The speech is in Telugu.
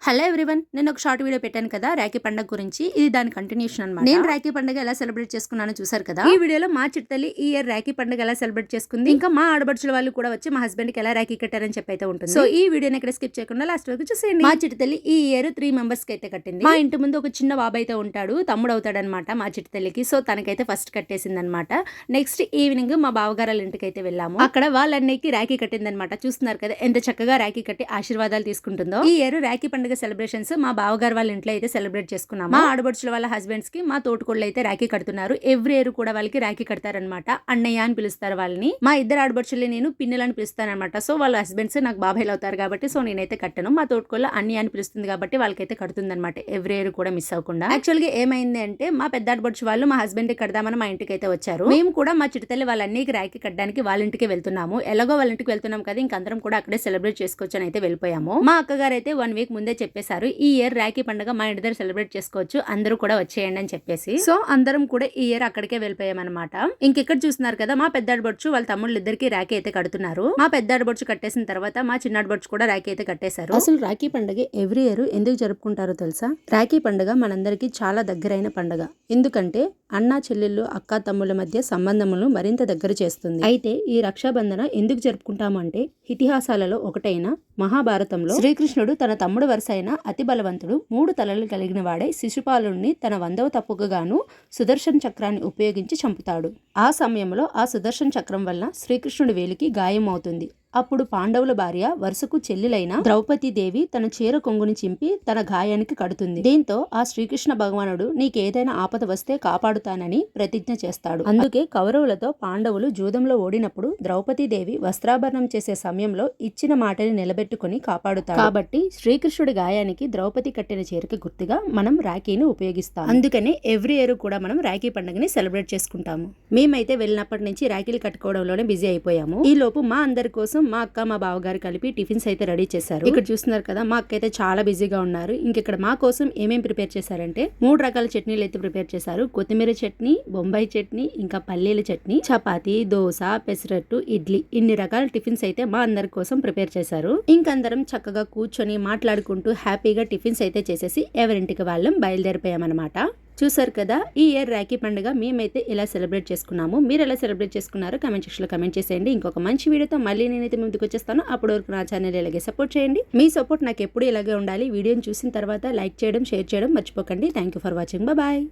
హలో ఎవ్రీవన్, నేను ఒక షార్ట్ వీడియో పెట్టాను కదా రాఖీ పండుగ గురించి. ఇది దాని కంటిన్యూషన్ అన్నమాట. నేను రాఖీ పండుగ ఎలా సెలబ్రేట్ చేసుకున్నానో చూసారు కదా. ఈ వీడియోలో మా చిట్టల్లి ఈ ఇయర్ రాఖీ పండుగ ఎలా సెలబ్రేట్ చేసుకుంది, ఇంకా మా ఆడబడుచుల వాళ్ళు కూడా వచ్చి మా హస్బెండ్ కి ఎలా రాఖీ కట్టారని చెప్పి అయితే ఉంటుంది. సో ఈ వీడియోని ఇక్కడ స్కిప్ చేయకుండా లాస్ట్ వరకు చూసేయండి. మా చిట్టల్లి ఈ ఇయర్ 3 మెంబర్స్ కి అయితే కట్టింది. మా ఇంటి ముందు ఒక చిన్న బాబు అయితే ఉంటాడు, తమ్ముడు అవుతాడనమాట మా చిట్టల్లికి. సో తనకైతే ఫస్ట్ కట్టేసింది అనమాట. నెక్స్ట్ ఈవినింగ్ మా బావగారాల ఇంటికి అయితే వెళ్ళాము. అక్కడ వాళ్ళ అన్నయ్యకి రాఖీ కట్టింది అనమాట. చూస్తున్నారు కదా ఎంత చక్కగా రాఖీ కట్టి ఆశీర్వాదాలు తీసుకుంటుందో. ఈ ఇయర్ రాఖీ పండుగ సెలబ్రేషన్స్ మా బావగారు వాళ్ళ ఇంట్లో అయితే సెలబ్రేట్ చేసుకున్నాము. మా ఆడబడుచుల వాళ్ళ హస్బెండ్స్ కి మా తోటకోళ్ళు అయితే రాఖీ కడుతున్నారు. ఎవ్రీ ఇయర్ కూడా వాళ్ళకి రాఖీ కడతారనమాట. అన్నయ్య అని పిలుస్తారు వాళ్ళని. మా ఇద్దరు ఆడబడుచుల్ని నేను పిన్నెలని పిలుస్తాను అనమాట. సో వాళ్ళ హస్బెండ్స్ నాకు బాబాయ్లు అవుతారు కాబట్టి సో నేనైతే కట్టను. మా తోటకోళ్ళ అన్నయ్య అని పిలుస్తుంది కాబట్టి వాళ్ళకైతే కడుతుంది అనమాట. ఎవ్రీ ఇయర్ కూడా మిస్ అవ్వకుండా. యాక్చువల్ గా ఏమైంది అంటే మా పెద్ద ఆడబడుచు వాళ్ళు మా హస్బెండ్ కి కడదామని మా ఇంటికి అయితే వచ్చారు. మేము కూడా మా చిట్టతల్లి వాళ్ళ అన్నయ్యకి రాఖీ కట్టడానికి వాళ్ళ ఇంటికి వెళ్తున్నాము. ఎలాగో వాళ్ళ ఇంటికి వెళ్తున్నాం కదా, ఇంకందరం కూడా అక్కడే సెలబ్రేట్ చేసుకోవచ్చు అని అయితే వెళ్ళిపోయాము. మా అక్కగారు అయితే 1 వీక్ ముందే చెప్పేశారు ఈ ఇయర్ రాఖీ పండుగ మా ఇంటి దగ్గర సెలబ్రేట్ చేసుకోవచ్చు, అందరూ కూడా వచ్చేయండి అని చెప్పేసి. సో అందరం కూడా ఈ ఇయర్ అక్కడికే వెళ్ళిపోయామన్నమాట. ఇంకెక్కడ చూస్తున్నారు కదా మా పెద్ద ఆడబడుచు వాళ్ళ తమ్ముళ్ళు ఇద్దరికి రాఖీ అయితే కడుతున్నారు. మా పెద్ద ఆడబడుచు కట్టేసిన తర్వాత మా చిన్న ఆడబడుచు కూడా రాఖీ అయితే కట్టేశారు. అసలు రాఖీ పండుగ ఎవ్రీ ఇయర్ ఎందుకు జరుపుకుంటారో తెలుసా? రాఖీ పండుగ మనందరికీ చాలా దగ్గరైన పండుగ. ఎందుకంటే అన్నా చెల్లెళ్ళు అక్క తమ్ముళ్ళ మధ్య సంబంధములను మరింత దగ్గర చేస్తుంది. అయితే ఈ రక్షాబంధన ఎందుకు జరుపుకుంటాము అంటే ఇతిహాసాలలో ఒకటైన మహాభారతంలో శ్రీకృష్ణుడు తన తమ్ముడు వరుస అయిన అతి బలవంతుడు 3 తలలు కలిగిన వాడే శిశుపాలుని తన 100వ తప్పుకు గాను సుదర్శన చక్రాన్ని ఉపయోగించి చంపుతాడు. ఆ సమయంలో ఆ సుదర్శన చక్రం వల్ల శ్రీకృష్ణుడి వేలికి గాయం అవుతుంది. అప్పుడు పాండవుల భార్య వరుసకు చెల్లెలైన ద్రౌపదీదేవి తన చీర కొంగుని చింపి తన గాయానికి కడుతుంది. దీంతో ఆ శ్రీకృష్ణ భగవానుడు నీకేదైనా ఆపద వస్తే కాపాడుతానని ప్రతిజ్ఞ చేస్తాడు. అందుకే కౌరవులతో పాండవులు జూదంలో ఓడినప్పుడు ద్రౌపదీదేవి వస్త్రాభరణం చేసే సమయంలో ఇచ్చిన మాటని నిలబెట్టుకుని కాపాడుతాడు. కాబట్టి శ్రీకృష్ణుడి గాయానికి ద్రౌపది కట్టిన చీరకి గుర్తుగా మనం రాఖీని ఉపయోగిస్తాం. అందుకని ఎవ్రీ ఇయర్ కూడా మనం రాఖీ పండుగని సెలబ్రేట్ చేసుకుంటాము. మేమైతే వెళ్ళినప్పటి నుంచి రాఖీలు కట్టుకోవడంలోనే బిజీ అయిపోయాము. ఈ లోపు మా అందరి కోసం మా అక్క మా బావగారు కలిపి టిఫిన్స్ అయితే రెడీ చేశారు. ఇక్కడ చూస్తున్నారు కదా మా అక్క అయితే చాలా బిజీగా ఉన్నారు. ఇంకెక్కడ మా కోసం ఏమేమి ప్రిపేర్ చేశారంటే 3 రకాల చట్నీలు అయితే ప్రిపేర్ చేశారు. కొత్తిమీర చట్నీ, బొంబాయి చట్నీ, ఇంకా పల్లీల చట్నీ, చపాతీ, దోశ, పెసరట్టు, ఇడ్లీ, ఇన్ని రకాల టిఫిన్స్ అయితే మా అందరి కోసం ప్రిపేర్ చేశారు. ఇంకందరం చక్కగా కూర్చొని మాట్లాడుకుంటూ హ్యాపీగా టిఫిన్స్ అయితే చేసేసి ఎవరింటికి వాళ్ళం బయలుదేరిపోయామన్నమాట. చూసారు కదా ఈ ఇయర్ రాఖీ పండుగ మేమైతే ఇలా సెలబ్రేట్ చేసుకున్నాము. మీరు ఎలా సెలబ్రేట్ చేసుకున్నారో కామెంట్ సెక్షన్ లో కామెంట్ చేసేయండి. ఇంకొక మంచి వీడియోతో మళ్ళీ నేనైతే ముందుకు వచ్చేస్తాను. అప్పటి వరకు నా ఛానల్ ఇలాగే సపోర్ట్ చేయండి. మీ సపోర్ట్ నాకు ఎప్పుడు ఇలాగే ఉండాలి. వీడియోని చూసిన తర్వాత లైక్ చేయడం, షేర్ చేయడం మర్చిపోకండి. Thank you for watching. Bye.